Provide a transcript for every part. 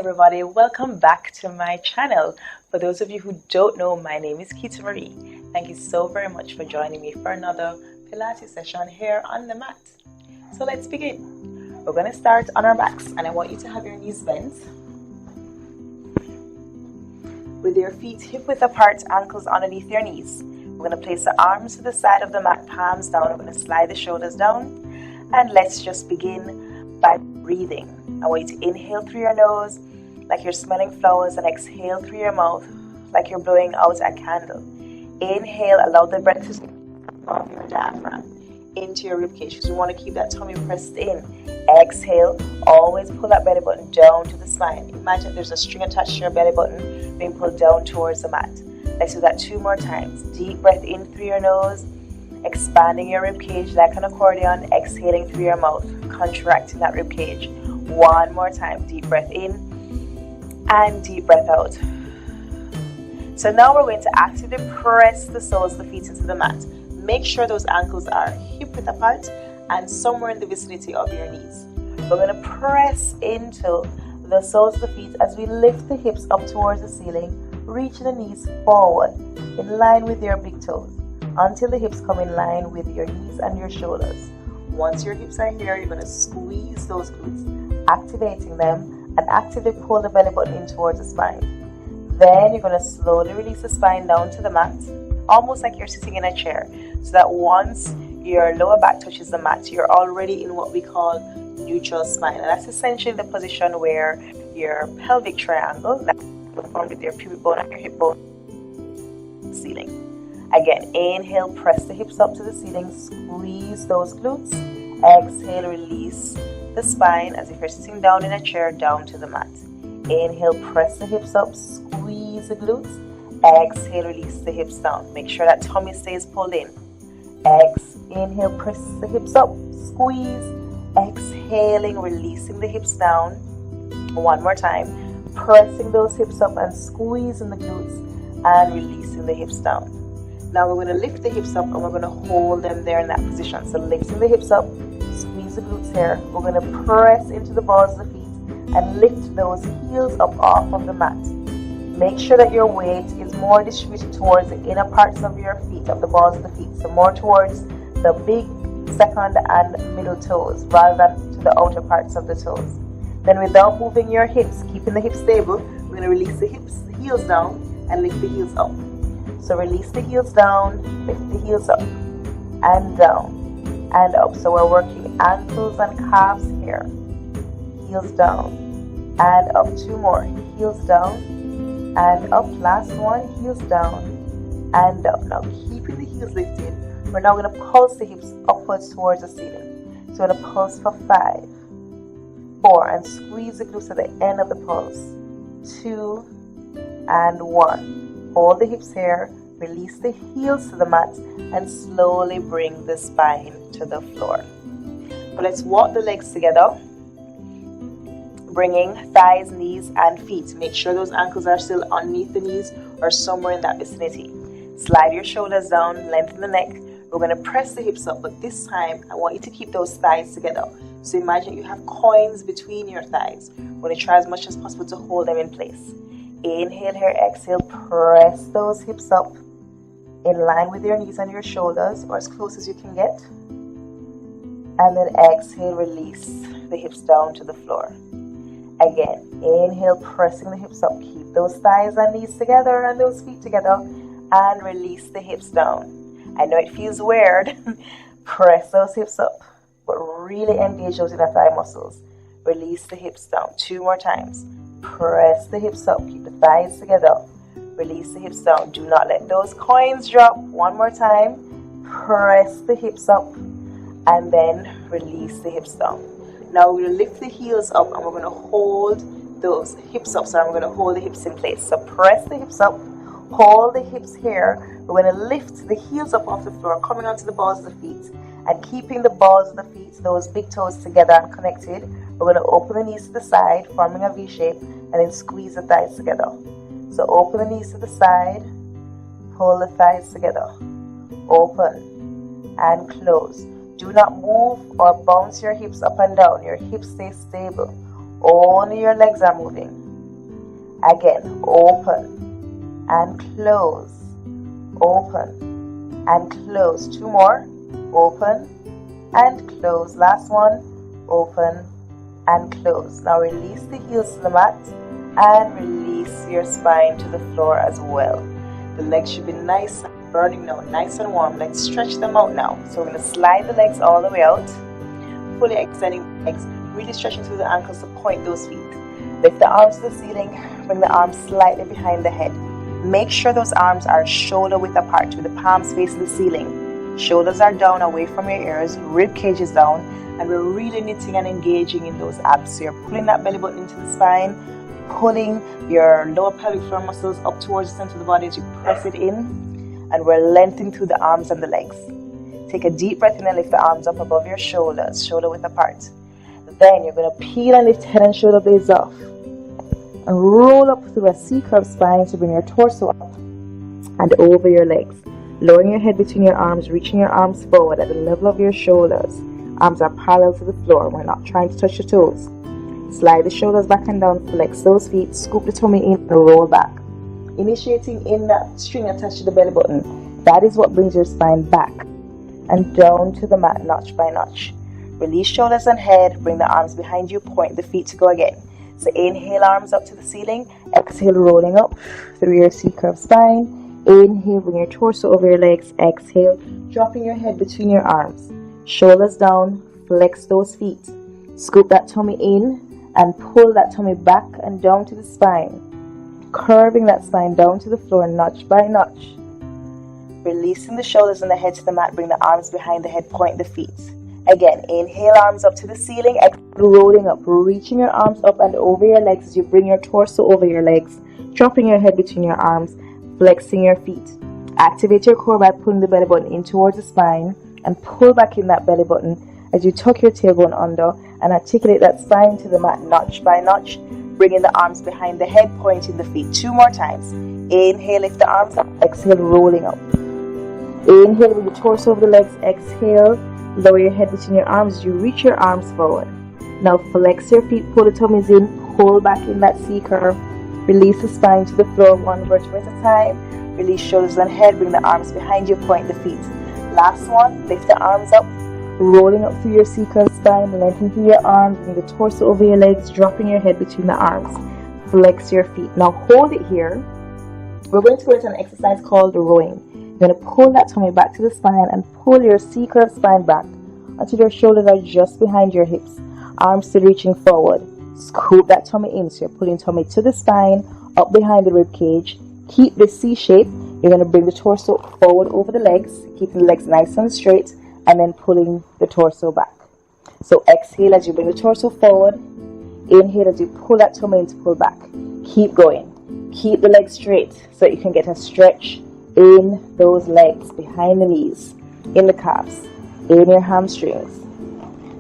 everybody, welcome back to my channel. For those of you who don't know, my name is Keita-Marie. Thank you so very much for joining me for another Pilates session here on the mat. So let's begin. We're going to start on our backs, and I want you to have your knees bent with your feet hip width apart, ankles underneath your knees. We're going to place the arms to the side of the mat, palms down. We're going to slide the shoulders down, and let's just begin by breathing. I want you to inhale through your nose like you're smelling flowers, and exhale through your mouth like you're blowing out a candle. Inhale, allow the breath to off your diaphragm into your ribcage because we want to keep that tummy pressed in. Exhale, always pull that belly button down to the spine. Imagine there's a string attached to your belly button being pulled down towards the mat. Let's do that 2 more times. Deep breath in through your nose, expanding your ribcage like an accordion. Exhaling through your mouth, contracting that ribcage. 1 more time. Deep breath in and deep breath out. So now we're going to actively press the soles of the feet into the mat. Make sure those ankles are hip width apart and somewhere in the vicinity of your knees. We're going to press into the soles of the feet as we lift the hips up towards the ceiling, reaching the knees forward in line with your big toes until the hips come in line with your knees and your shoulders. Once your hips are here, you're going to squeeze those glutes, activating them, and actively pull the belly button in towards the spine. Then you're going to slowly release the spine down to the mat, almost like you're sitting in a chair, so that once your lower back touches the mat, you're already in what we call neutral spine. And that's essentially the position where your pelvic triangle, that will form with your pubic bone and your hip bone, ceiling. Again, inhale, press the hips up to the ceiling, squeeze those glutes. Exhale, release the spine as if you're sitting down in a chair down to the mat. Inhale, press the hips up, squeeze the glutes. Exhale, release the hips down. Make sure that tummy stays pulled in. Inhale, press the hips up, squeeze. Exhaling, releasing the hips down. 1 more time. Pressing those hips up and squeezing the glutes and releasing the hips down. Now we're going to lift the hips up and we're going to hold them there in that position. So lifting the hips up, squeeze the glutes here. We're going to press into the balls of the feet and lift those heels up off of the mat. Make sure that your weight is more distributed towards the inner parts of your feet, of the balls of the feet. So more towards the big second and middle toes rather than to the outer parts of the toes. Then without moving your hips, keeping the hips stable, we're going to release the heels down and lift the heels up. So release the heels down, lift the heels up and down and up. So we're working ankles and calves here. Heels down and up. 2 more. Heels down and up. Last one. Heels down and up. Now keeping the heels lifted, we're now going to pulse the hips upwards towards the ceiling. So we're going to pulse for 5, 4, and squeeze the glutes at the end of the pulse. 2 and 1. Hold the hips here, release the heels to the mat, and slowly bring the spine to the floor. But let's walk the legs together, bringing thighs, knees, and feet. Make sure those ankles are still underneath the knees or somewhere in that vicinity. Slide your shoulders down, lengthen the neck. We're going to press the hips up, but this time I want you to keep those thighs together. So imagine you have coins between your thighs. We're going to try as much as possible to hold them in place. Inhale here, exhale, press those hips up in line with your knees and your shoulders, or as close as you can get. And then exhale, release the hips down to the floor. Again, inhale, pressing the hips up. Keep those thighs and knees together and those feet together, and release the hips down. I know it feels weird. Press those hips up, but really engage those inner thigh muscles. Release the hips down. 2 more times. Press the hips up. Keep the thighs together. Release the hips down. Do not let those coins drop. 1 more time. Press the hips up and then release the hips down. Now we're going to lift the heels up and we're going to hold those hips up. So we're going to hold the hips in place. So press the hips up. Hold the hips here. We're going to lift the heels up off the floor, coming onto the balls of the feet and keeping the balls of the feet, those big toes together and connected. We're going to open the knees to the side, forming a V shape, and then squeeze the thighs together. So open the knees to the side, pull the thighs together, open and close. Do not move or bounce your hips up and down. Your hips stay stable. Only your legs are moving. Again, open and close, open and close. 2 more, open and close. Last one, open and close. Now release the heels to the mat and release your spine to the floor as well. The legs should be nice and burning now, nice and warm. Let's stretch them out now. So we're going to slide the legs all the way out, fully extending the legs, really stretching through the ankles to point those feet. Lift the arms to the ceiling, bring the arms slightly behind the head. Make sure those arms are shoulder width apart with the palms facing the ceiling. Shoulders are down away from your ears, rib cage is down, and we're really knitting and engaging in those abs. So you're pulling that belly button into the spine, pulling your lower pelvic floor muscles up towards the center of the body as you press it in, and we're lengthening through the arms and the legs. Take a deep breath in and lift the arms up above your shoulders, shoulder width apart. Then you're going to peel and lift head and shoulder blades off and roll up through a C-curve spine to bring your torso up and over your legs. Lowering your head between your arms, reaching your arms forward at the level of your shoulders. Arms are parallel to the floor. We're not trying to touch the toes. Slide the shoulders back and down, flex those feet, scoop the tummy in and roll back. Initiating in that string attached to the belly button. That is what brings your spine back and down to the mat, notch by notch. Release shoulders and head, bring the arms behind you, point the feet to go again. So inhale, arms up to the ceiling, exhale, rolling up through your C-curve spine. Inhale, bring your torso over your legs, exhale, dropping your head between your arms. Shoulders down, flex those feet. Scoop that tummy in and pull that tummy back and down to the spine. Curving that spine down to the floor, notch by notch. Releasing the shoulders and the head to the mat, bring the arms behind the head, point the feet. Again, inhale, arms up to the ceiling, exhale, rolling up, reaching your arms up and over your legs as you bring your torso over your legs, dropping your head between your arms, flexing your feet. Activate your core by pulling the belly button in towards the spine and pull back in that belly button as you tuck your tailbone under and articulate that spine to the mat, notch by notch, bringing the arms behind the head, pointing the feet. 2 more times. Inhale, lift the arms up, exhale, rolling up. Inhale, bring the torso over the legs, exhale. Lower your head between your arms as you reach your arms forward. Now flex your feet, pull the tummies in, pull back in that C-curve. Release the spine to the floor, 1 vertebra at a time. Release shoulders and head, bring the arms behind you, point the feet. Last one, lift the arms up, rolling up through your C-curve spine, lengthening through your arms, bring the torso over your legs, dropping your head between the arms. Flex your feet. Now hold it here. We're going to go into an exercise called rowing. You're going to pull that tummy back to the spine and pull your C-curve spine back until your shoulders are just behind your hips. Arms still reaching forward. Scoop that tummy in. So you're pulling tummy to the spine, up behind the rib cage. Keep this C shape. You're going to bring the torso forward over the legs, keeping the legs nice and straight, and then pulling the torso back. So exhale as you bring the torso forward. Inhale as you pull that tummy in to pull back. Keep going. Keep the legs straight so you can get a stretch in those legs, behind the knees, in the calves, in your hamstrings.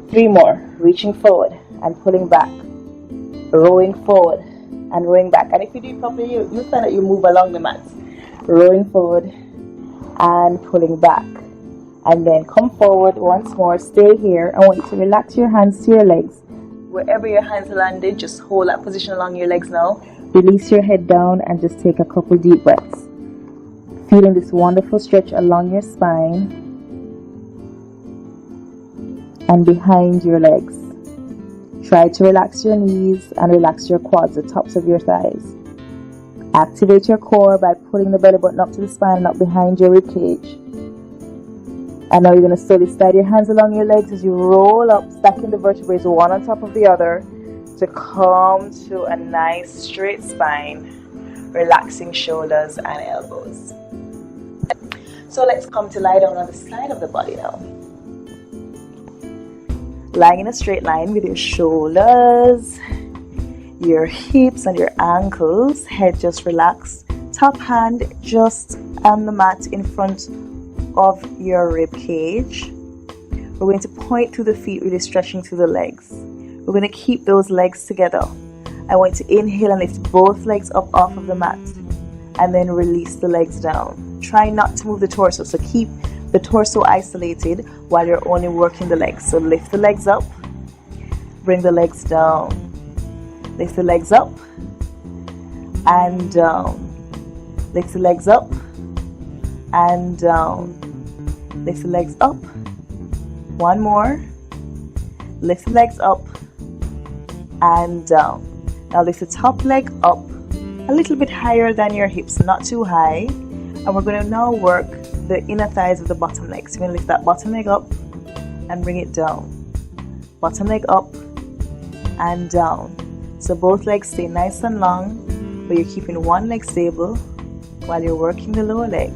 3 more, reaching forward and pulling back, rowing forward and rowing back. And if you do it properly, you'll find that you move along the mat. Rowing forward and pulling back. And then come forward once more, stay here. I want you to relax your hands to your legs. Wherever your hands landed, just hold that position along your legs now. Release your head down and just take a couple deep breaths. Feeling this wonderful stretch along your spine and behind your legs. Try to relax your knees and relax your quads, the tops of your thighs. Activate your core by pulling the belly button up to the spine and up behind your rib cage. And now you're going to slowly slide your hands along your legs as you roll up, stacking the vertebrae one on top of the other to come to a nice straight spine, relaxing shoulders and elbows. So let's come to lie down on the side of the body now. Lying in a straight line with your shoulders, your hips and your ankles, head just relaxed. Top hand just on the mat in front of your rib cage. We're going to point through the feet, really stretching through the legs. We're going to keep those legs together. I want to inhale and lift both legs up off of the mat and then release the legs down. Try not to move the torso, so keep the torso isolated while you're only working the legs. So lift the legs up, bring the legs down, lift the legs up and down. Lift the legs up and down. Lift the legs up. One more. Lift the legs up and down. Now lift the top leg up a little bit higher than your hips, not too high. And we're going to now work the inner thighs of the bottom leg. So you're going to lift that bottom leg up and bring it down. Bottom leg up and down. So both legs stay nice and long, but you're keeping one leg stable while you're working the lower leg.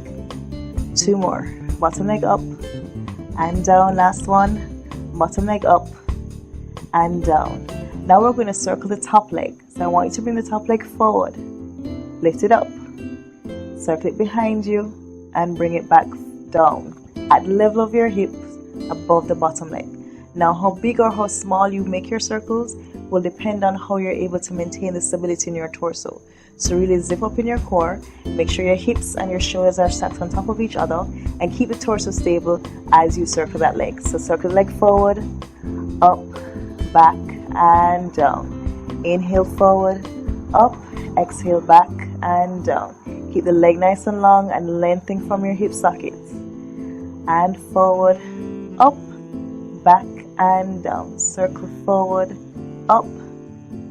Two more. Bottom leg up and down. Last one. Bottom leg up and down. Now we're going to circle the top leg. So I want you to bring the top leg forward. Lift it up. Circle it behind you and bring it back down at the level of your hips above the bottom leg. Now how big or how small you make your circles will depend on how you're able to maintain the stability in your torso. So really zip up in your core, make sure your hips and your shoulders are stacked on top of each other, and keep the torso stable as you circle that leg. So circle the leg forward, up, back and down. Inhale forward, up, exhale back and down. Keep the leg nice and long and lengthening from your hip sockets. And forward, up, back and down. Circle forward, up,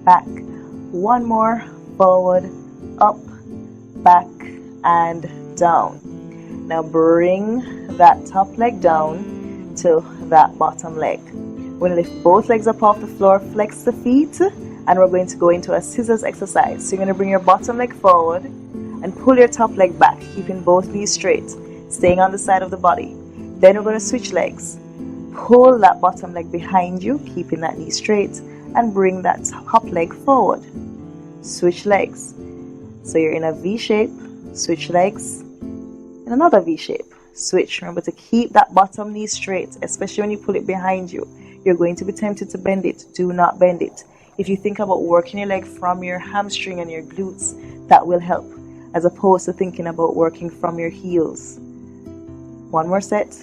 back. One more, forward, up, back and down. Now bring that top leg down to that bottom leg. We're going to lift both legs up off the floor, flex the feet, and we're going to go into a scissors exercise. So you're going to bring your bottom leg forward and pull your top leg back, keeping both knees straight, staying on the side of the body. Then we're going to switch legs. Pull that bottom leg behind you, keeping that knee straight, and bring that top leg forward. Switch legs. So you're in a V shape, switch legs, in another V shape, switch. Remember to keep that bottom knee straight, especially when you pull it behind you. You're going to be tempted to bend it. Do not bend it. If you think about working your leg from your hamstring and your glutes, that will help, as opposed to thinking about working from your heels. One more set.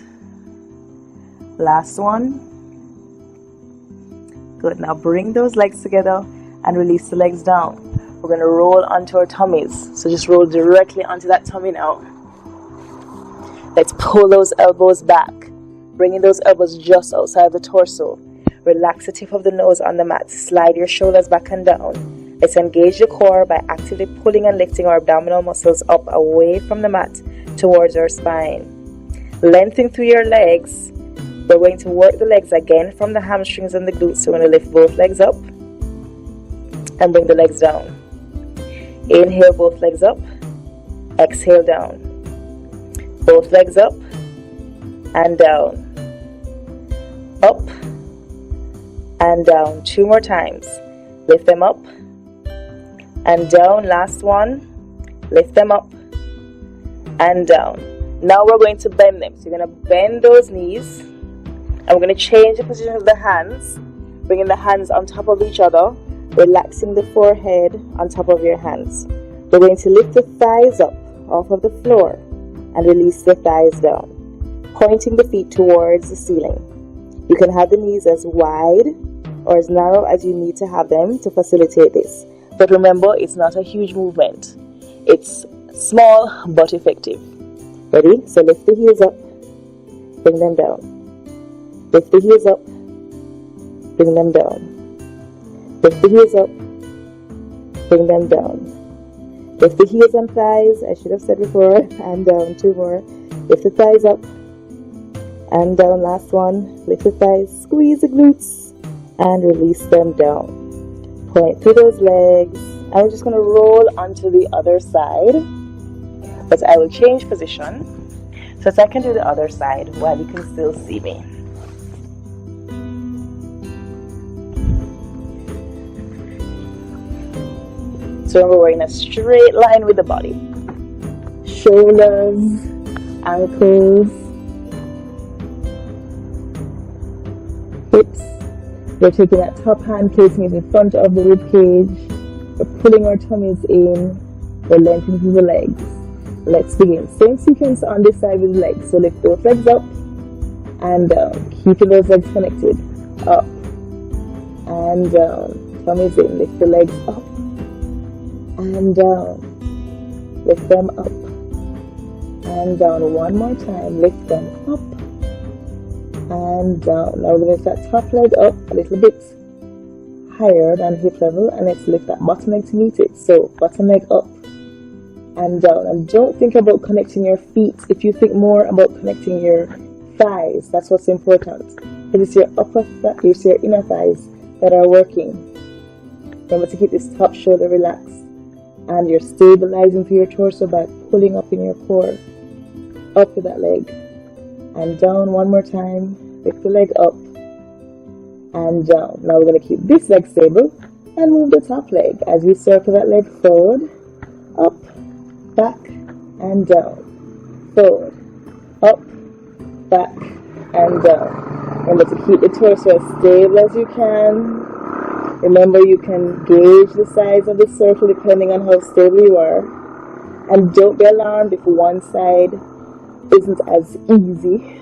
Last one. Good. Now bring those legs together and release the legs down. We're going to roll onto our tummies. So just roll directly onto that tummy now. Let's pull those elbows back, bringing those elbows just outside the torso. Relax the tip of the nose on the mat. Slide your shoulders back and down. Let's engage the core by actively pulling and lifting our abdominal muscles up away from the mat towards our spine. Lengthening through your legs. We're going to work the legs again from the hamstrings and the glutes. So we're going to lift both legs up and bring the legs down. Inhale both legs up. Exhale down. Both legs up and down. Up and down. Two more times. Lift them up and down. Last one. Lift them up and down. Now we're going to bend them. So you're going to bend those knees, and we're going to change the position of the hands, bringing the hands on top of each other, relaxing the forehead on top of your hands. We're going to lift the thighs up off of the floor and release the thighs down, pointing the feet towards the ceiling. You can have the knees as wide or as narrow as you need to have them to facilitate this. But remember, it's not a huge movement. It's small but effective. Ready? So lift the heels up, bring them down. Lift the heels up, bring them down. Lift the heels up, bring them down. Lift the heels and thighs, I should have said before, and down. Two more. Lift the thighs up and down. Last one. Lift the thighs, squeeze the glutes, and release them down. Point through those legs. And we're just going to roll onto the other side. But I will change position so that I can do the other side while you can still see me. So remember, we're in a straight line with the body. Shoulders, ankles, hips. We're taking that top hand, placing it in front of the rib cage. We're pulling our tummies in. We're lengthening through the legs. Let's begin. Same sequence on this side with the legs. So lift both legs up and down. Keeping those legs connected. Up and down. Tummies in. Lift the legs up and down. Lift them up and down. One more time. Lift them up and down. Now we're going to lift that top leg up a little bit higher than hip level, and let's lift that bottom leg to meet it. So bottom leg up and down. And don't think about connecting your feet. If you think more about connecting your thighs, that's what's important. It is your upper thigh, it's your inner thighs that are working. Remember to keep this top shoulder relaxed, and you're stabilizing through your torso by pulling up in your core. Up with that leg and down. One more time. Lift the leg up and down. Now we're going to keep this leg stable and move the top leg as we circle that leg forward, up, back and down. Forward, up, back and down. Remember to keep the torso as stable as you can. Remember, you can gauge the size of the circle depending on how stable you are. And don't be alarmed if one side isn't as easy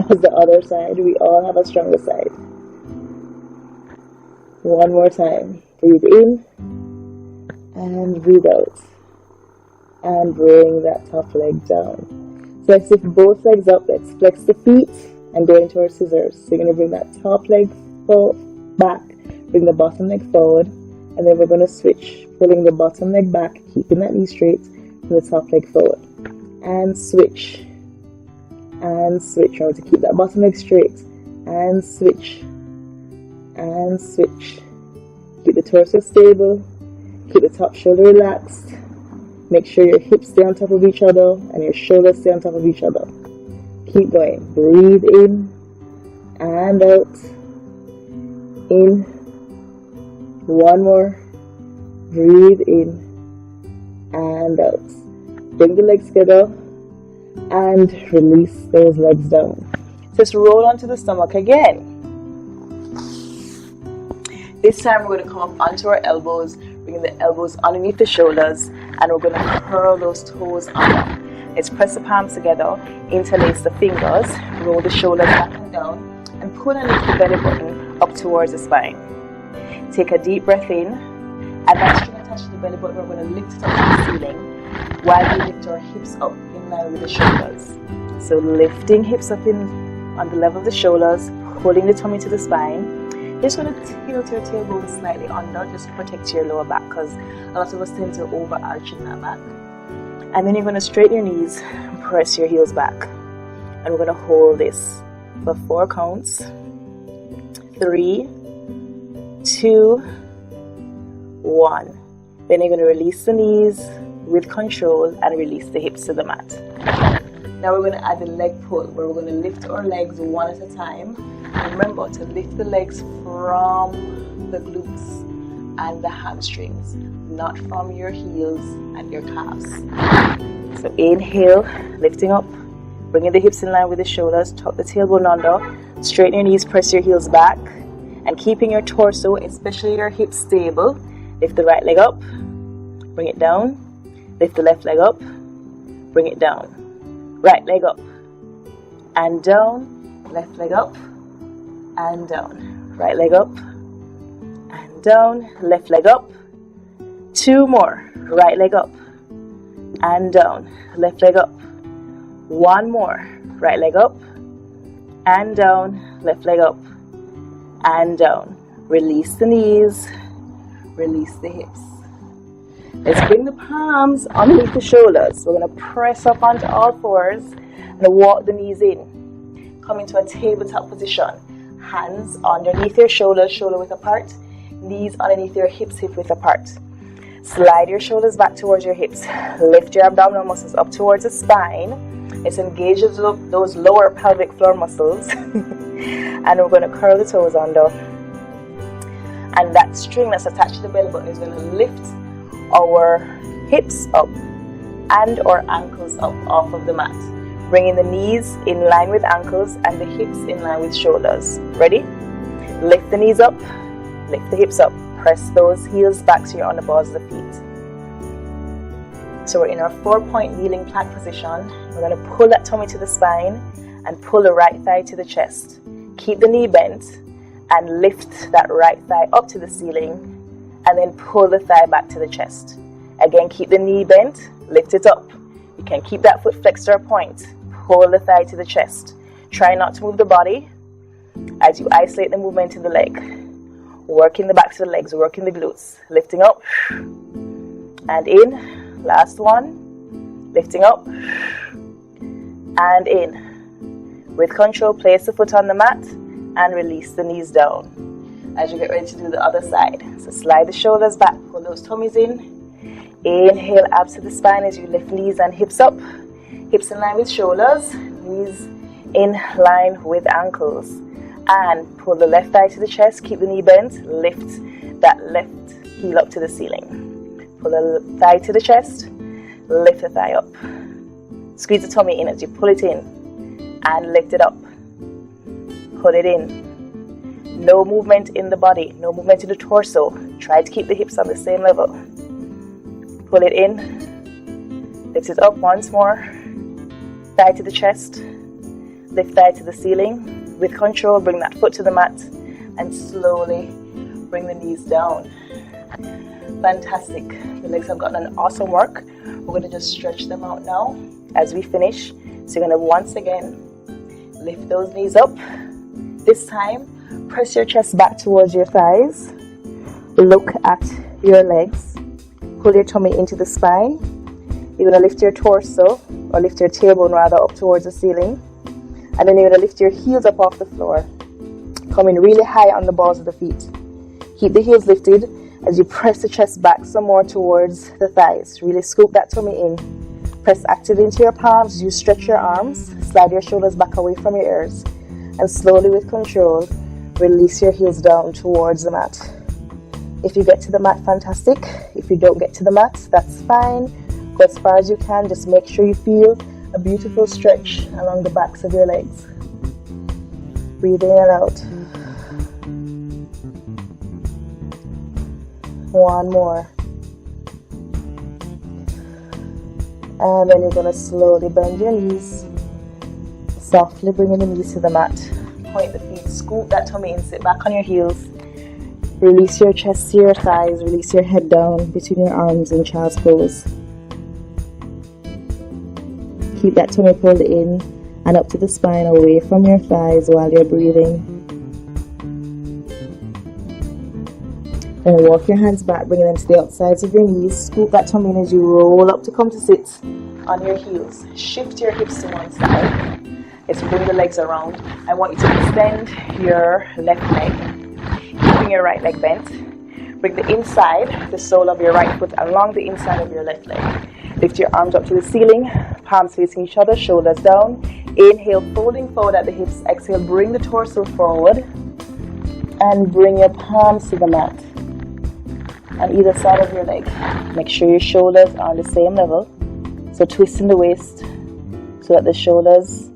as the other side. We all have a stronger side. One more time. Breathe in and breathe out. And bring that top leg down. So let's lift both legs up. Let's flex the feet and go into our scissors. So you're going to bring that top leg back. Bring the bottom leg forward, and then we're going to switch, pulling the bottom leg back, keeping that knee straight, and the top leg forward, and switch, and switch. Remember to keep that bottom leg straight, and switch, and switch. Keep the torso stable, keep the top shoulder relaxed, make sure your hips stay on top of each other, and your shoulders stay on top of each other. Keep going. Breathe in, and out, in. One more. Breathe in and out. Bring the legs together and release those legs down. Just roll onto the stomach again. This time we're going to come up onto our elbows, bringing the elbows underneath the shoulders, and we're going to curl those toes under. Let's press the palms together, interlace the fingers, roll the shoulders back and down, and pull and lift the belly button up towards the spine. Take a deep breath in, and that string attached to the belly button, we're going to lift it up to the ceiling while we lift our hips up in line with the shoulders. So lifting hips up on the level of the shoulders, pulling the tummy to the spine. Just going to tilt your tailbone slightly under just to protect your lower back, because a lot of us tend to over-arch in that back. And then you're going to straighten your knees and press your heels back. And we're going to hold this for 4 counts. 3, 2, 1. Then you're going to release the knees with control and release the hips to the mat. Now we're going to add the leg pull, where we're going to lift our legs one at a time. Remember to lift the legs from the glutes and the hamstrings, not from your heels and your calves. So inhale, lifting up, bringing the hips in line with the shoulders, tuck the tailbone under, straighten your knees, press your heels back, and keeping your torso, especially your hips, stable. Lift the right leg up, bring it down, lift the left leg up, bring it down. Right leg up and down, left leg up and down, right leg up and down, left leg up. 2 more, right leg up and down, left leg up. 1 more, right leg up and down, left leg up and down. Release the knees, release the hips. Let's bring the palms underneath the shoulders. We're going to press up onto all fours and walk the knees in. Come into a tabletop position. Hands underneath your shoulders, shoulder width apart. Knees underneath your hips, hip width apart. Slide your shoulders back towards your hips. Lift your abdominal muscles up towards the spine. Let's engage those lower pelvic floor muscles. And we're going to curl the toes under. And that string that's attached to the belly button is going to lift our hips up and our ankles up off of the mat. Bringing the knees in line with ankles and the hips in line with shoulders. Ready? Lift the knees up, lift the hips up. Press those heels back so you're on the balls of the feet. So we're in our 4-point kneeling plank position. We're going to pull that tummy to the spine and pull the right thigh to the chest. Keep the knee bent and lift that right thigh up to the ceiling, and then pull the thigh back to the chest. Again, keep the knee bent, lift it up. You can keep that foot flexed or point. Pull the thigh to the chest. Try not to move the body as you isolate the movement in the leg. Working the backs of the legs, working the glutes. Lifting up and in. Last one. Lifting up and in. With control, place the foot on the mat and release the knees down as you get ready to do the other side. So slide the shoulders back, pull those tummies in. Inhale, abs to the spine as you lift knees and hips up. Hips in line with shoulders, knees in line with ankles. And pull the left thigh to the chest, keep the knee bent, lift that left heel up to the ceiling. Pull the thigh to the chest, lift the thigh up. Squeeze the tummy in as you pull it in and lift it up. Pull it in. No movement in the body, no movement in the torso. Try to keep the hips on the same level. Pull it in, lift it up once more. Thigh to the chest, lift thigh to the ceiling. With control, bring that foot to the mat and slowly bring the knees down. Fantastic. The legs have gotten an awesome work. We're going to just stretch them out now as we finish. So you're going to once again lift those knees up. This time, press your chest back towards your thighs. Look at your legs. Pull your tummy into the spine. You're going to lift your torso, or lift your tailbone rather, up towards the ceiling. And then you're going to lift your heels up off the floor. Coming really high on the balls of the feet. Keep the heels lifted as you press the chest back some more towards the thighs. Really scoop that tummy in. Press actively into your palms as you stretch your arms. Slide your shoulders back away from your ears. And slowly with control, release your heels down towards the mat. If you get to the mat, fantastic. If you don't get to the mat, that's fine. Go as far as you can. Just make sure you feel a beautiful stretch along the backs of your legs. Breathe in and out. One more. And then you're going to slowly bend your knees. Softly bringing the knees to the mat. Point the feet, scoop that tummy in, sit back on your heels. Release your chest to your thighs, release your head down between your arms in child's pose. Keep that tummy pulled in and up to the spine, away from your thighs while you're breathing. Then walk your hands back, bringing them to the outsides of your knees. Scoop that tummy in as you roll up to come to sit on your heels. Shift your hips to one side. Let's bring the legs around. I want you to extend your left leg, keeping your right leg bent. Bring the inside, the sole of your right foot along the inside of your left leg. Lift your arms up to the ceiling, palms facing each other, shoulders down. Inhale, folding forward at the hips. Exhale, bring the torso forward and bring your palms to the mat on either side of your leg. Make sure your shoulders are on the same level. So twisting the waist so that the shoulders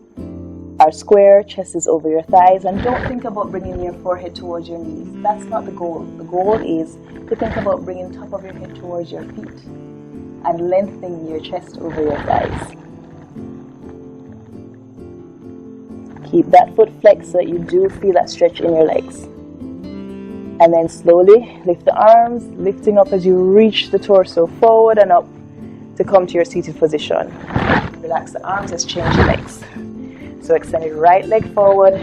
are square, chest is over your thighs, and don't think about bringing your forehead towards your knees. That's not the goal. The goal is to think about bringing top of your head towards your feet and lengthening your chest over your thighs. Keep that foot flexed so that you do feel that stretch in your legs. And then slowly lift the arms, lifting up as you reach the torso forward and up to come to your seated position. Relax the arms, let's change your legs. So extend your right leg forward,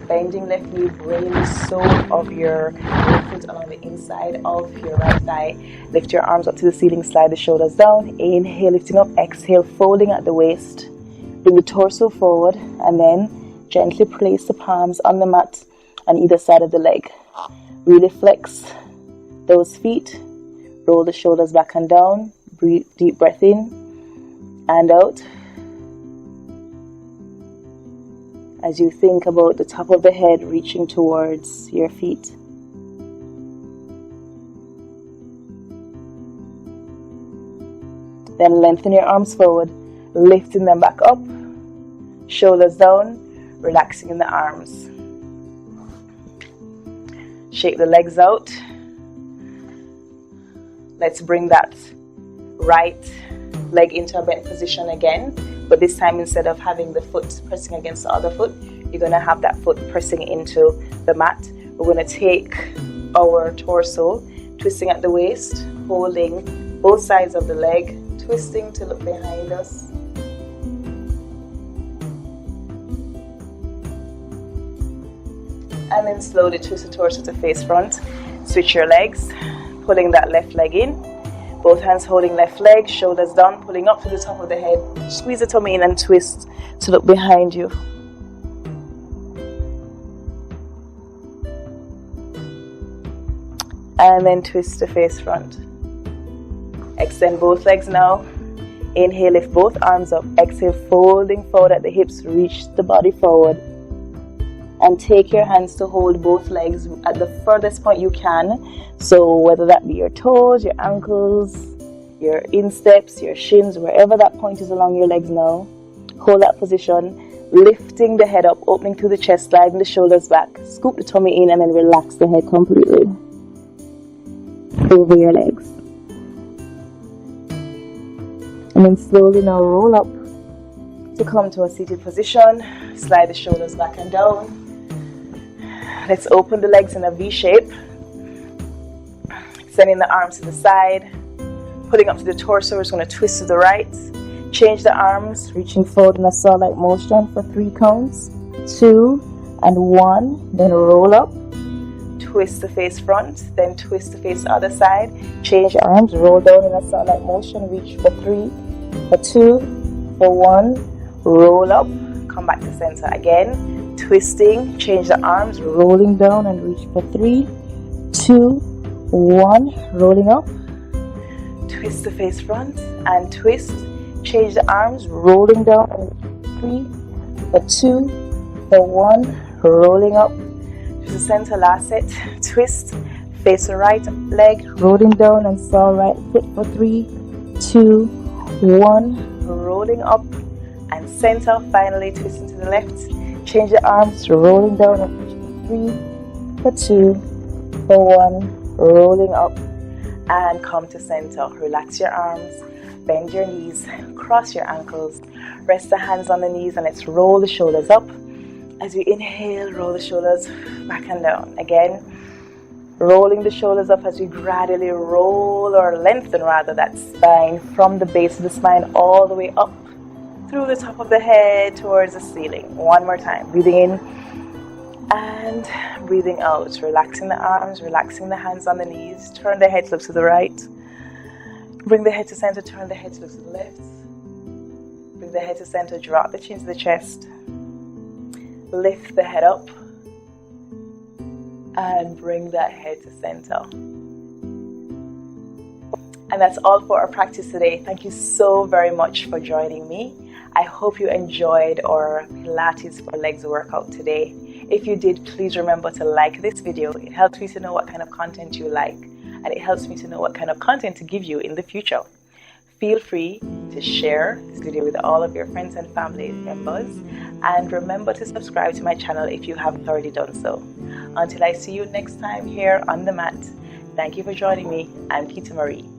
bending left knee, bringing the sole of your left foot along the inside of your right thigh. Lift your arms up to the ceiling, slide the shoulders down. Inhale, lifting up. Exhale, folding at the waist. Bring the torso forward and then gently place the palms on the mat on either side of the leg. Really flex those feet. Roll the shoulders back and down. Breathe, deep breath in and out. As you think about the top of the head reaching towards your feet. Then lengthen your arms forward, lifting them back up, shoulders down, relaxing in the arms. Shake the legs out. Let's bring that right leg into a bent position again. But this time, instead of having the foot pressing against the other foot, you're going to have that foot pressing into the mat. We're going to take our torso, twisting at the waist, holding both sides of the leg, twisting to look behind us. And then slowly twist the torso to face front. Switch your legs, pulling that left leg in. Both hands holding left leg, shoulders down, pulling up to the top of the head. Squeeze the tummy in and twist to look behind you. And then twist to face front. Extend both legs now. Inhale, lift both arms up. Exhale, folding forward at the hips, reach the body forward. And take your hands to hold both legs at the furthest point you can. So whether that be your toes, your ankles, your insteps, your shins, wherever that point is along your legs now. Hold that position, lifting the head up, opening through the chest, sliding the shoulders back. Scoop the tummy in and then relax the head completely over your legs. And then slowly now roll up to come to a seated position. Slide the shoulders back and down. Let's open the legs in a V shape. Extending the arms to the side. Pulling up to the torso, we're just going to twist to the right. Change the arms, reaching forward in a saw-like motion for 3 counts. 2 and 1. Then roll up. Twist the face front. Then twist the face other side. Change your arms, roll down in a saw-like motion. Reach for 3, for 2, for 1. Roll up. Come back to center again. Twisting, change the arms, rolling down and reach for 3, 2, 1, rolling up. Twist the face front and twist. Change the arms, rolling down and 3, for 2, for 1, rolling up. To the center, last set. Twist, face the right leg, rolling down and saw right foot for 3, 2, 1, rolling up. And center, finally twisting to the left. Change the arms, rolling down and reach for 3, for 2, for 1, rolling up. And come to center. Relax your arms, bend your knees, cross your ankles, rest the hands on the knees, and let's roll the shoulders up. As we inhale, roll the shoulders back and down. Again, rolling the shoulders up as we gradually roll or lengthen rather that spine from the base of the spine all the way up through the top of the head towards the ceiling. One more time. Breathing in and breathing out. Relaxing the arms, relaxing the hands on the knees. Turn the head to look to the right. Bring the head to center. Turn the head to look to the left. Bring the head to center. Drop the chin to the chest. Lift the head up. And bring that head to center. And that's all for our practice today. Thank you so very much for joining me. I hope you enjoyed our Pilates for legs workout today. If you did, please remember to like this video. It helps me to know what kind of content you like, and it helps me to know what kind of content to give you in the future. Feel free to share this video with all of your friends and family members, and remember to subscribe to my channel if you haven't already done so. Until I see you next time here on the mat, thank you for joining me. I'm Keita-Marie.